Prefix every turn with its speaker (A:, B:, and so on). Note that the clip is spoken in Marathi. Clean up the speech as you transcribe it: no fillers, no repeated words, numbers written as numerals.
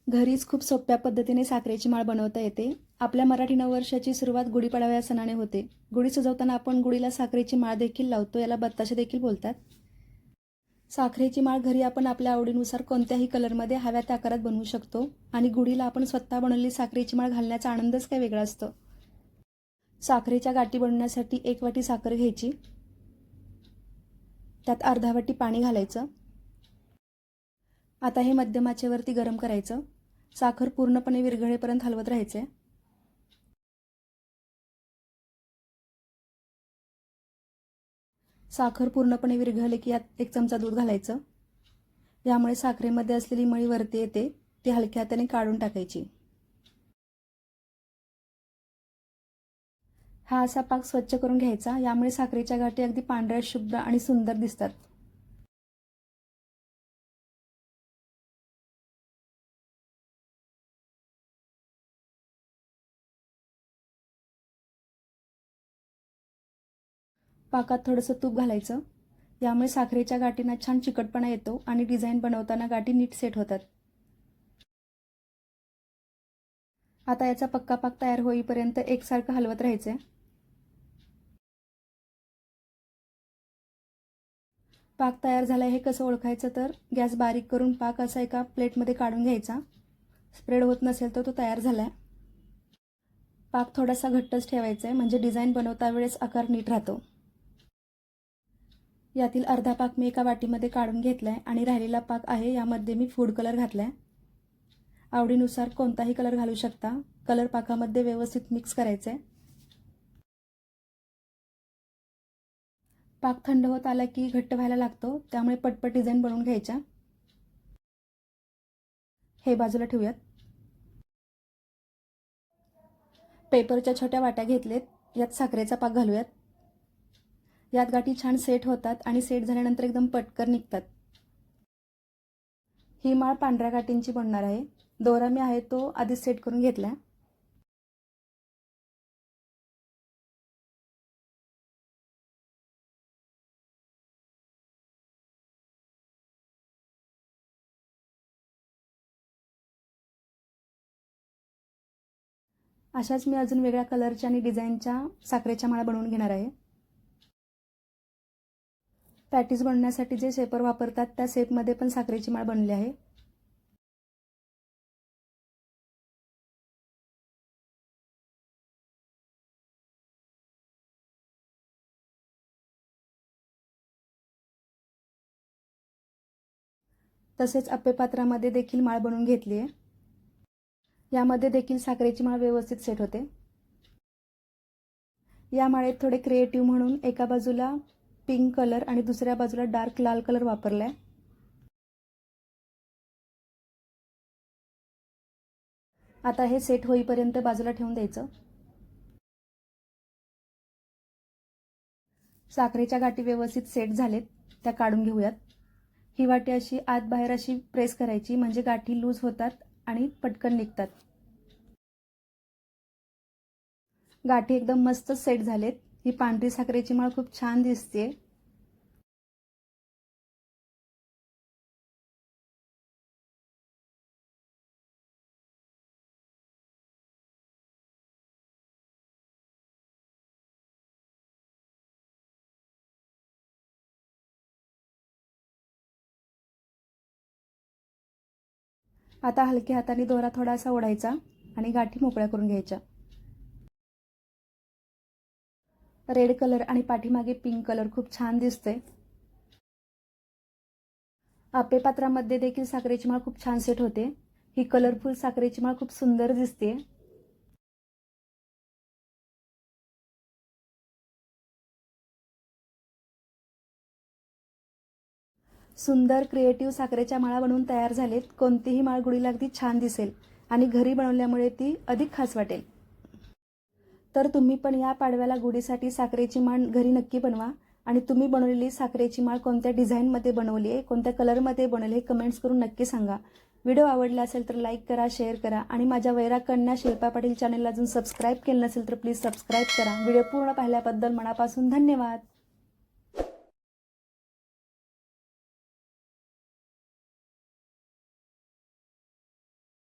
A: घरीच खूप सोप्या पद्धतीने साखरेची माळ बनवता येते. आपल्या मराठी नववर्षाची सुरुवात गुढीपाडवा या सणाने होते. गुढी सजवताना आपण गुढीला साखरेची माळ देखील लावतो. याला बत्ताशे देखील बोलतात. साखरेची माळ घरी आपण आपल्या आवडीनुसार कोणत्याही कलरमध्ये हव्या त्या आकारात बनवू शकतो आणि गुढीला आपण स्वतः बनवलेली साखरेची माळ घालण्याचा आनंदच काही वेगळा असतो. साखरेच्या गाठी बनवण्यासाठी 1 वाटी साखर घ्यायची. त्यात अर्धा वाटी पाणी घालायचं. आता हे मध्यम आचेवरती गरम करायचं. साखर पूर्णपणे विरघळेपर्यंत हलवत राहायचे. साखर पूर्णपणे विरघळली की यात 1 चमचा दूध घालायचं. यामुळे साखरेमध्ये असलेली मळी वरती येते, ती हलक्या हाताने काढून टाकायची. हा असा पाक स्वच्छ करून घ्यायचा. यामुळे साखरेच्या गाठी अगदी पांढऱ्या, शुभ्र आणि सुंदर दिसतात. पाकात थोडंसं तूप घालायचं. यामुळे साखरेच्या गाठींना छान चिकटपणा येतो आणि डिझाईन बनवताना गाठी नीट सेट होतात. आता याचा पक्का पाक तयार होईपर्यंत एकसारखं हलवत राहायचे. पाक तयार झाला हे कसं ओळखायचं तर गॅस बारीक करून पाक असा एका प्लेटमध्ये काढून घ्यायचा. स्प्रेड होत नसेल तर तो तयार झालाय. पाक थोडासा घट्टच ठेवायचा आहे म्हणजे डिझाईन बनवता वेळेस आकार नीट राहतो. यातील अर्धा पाक मी एका वाटीमध्ये काढून घेतलाय आणि राहिलेला पाक आहे यामध्ये मी फूड कलर घातलाय. आवडीनुसार कोणताही कलर घालू शकता. कलर पाकामध्ये व्यवस्थित मिक्स करायचे. पाक थंड होत आला की घट्ट व्हायला लागतो, त्यामुळे पटपट डिझाईन बनवून घ्यायच्या. हे बाजूला ठेवूयात. पेपरच्या छोट्या वाट्या घेतलेत. यात साखरेचा पाक घालूयात. यात गाठी छान सेट होतात आणि सेट झाल्यानंतर एकदम पटकन निघतात. ही माळ पांढऱ्या गाठींची बनणार आहे. दोरा मी आहे तो आधीच सेट करून घेतला. अशाच मी अजून वेगळ्या कलरच्या आणि डिझाईनच्या साखरेच्या माळा बनवून घेणार आहे. पॅटीस बनवण्यासाठी जे शेपर वापरतात त्या शेपमध्ये पण साखरेची माळ बनली आहे. तसेच अप्पे पात्रामध्ये देखील माळ बनवून घेतली आहे. यामध्ये देखील साखरेची माळ व्यवस्थित सेट होते. या माळेत थोडे क्रिएटिव्ह म्हणून एका बाजूला पिंक कलर आणि दुसऱ्या बाजूला डार्क लाल कलर वापरलाय. आता हे सेट होईपर्यंत बाजूला ठेवून द्यायचं. साखरेच्या गाठी व्यवस्थित सेट झालेत, त्या काढून घेऊयात. ही वाटी अशी आत बाहेर अशी प्रेस करायची म्हणजे गाठी लूज होतात आणि पटकन निघतात. गाठी एकदम मस्त सेट झालेत. ही पांढरी साखरेची माळ खूप छान दिसते. आता हलक्या हाताने दोरा थोडासा ओढायचा आणि गाठी मोकळ्या करून घ्यायच्या. रेड कलर आणि पाठीमागे पिंक कलर खूप छान दिसतोय. आप्पे पात्रामध्ये देखील साखरेची माळ खूप छान सेट होते. ही कलरफुल साखरेची माळ खूप सुंदर दिसते. सुंदर क्रिएटिव्ह साखरेच्या माळा बनवून तयार झालेत. कोणतीही माळ गुढीला अगदी छान दिसेल आणि घरी बनवल्यामुळे ती अधिक खास वाटेल. तर तुम्ही पण या पाडव्याला गुढीसाठी साखरेची माळ घरी नक्की बनवा आणि तुम्ही बनवलेली साखरेची माळ कोणत्या डिझाईनमध्ये बनवली आहे, कोणत्या कलरमध्ये बनवली आहे कमेंट्स करून नक्की सांगा. व्हिडिओ आवडला असेल तर लाईक करा, शेअर करा आणि माझ्या वैराकन्या शिल्पा पाटील चॅनलला अजून सबस्क्राईब केलं नसेल तर प्लीज सबस्क्राईब करा. व्हिडिओ पूर्ण पाहिल्याबद्दल मनापासून धन्यवाद.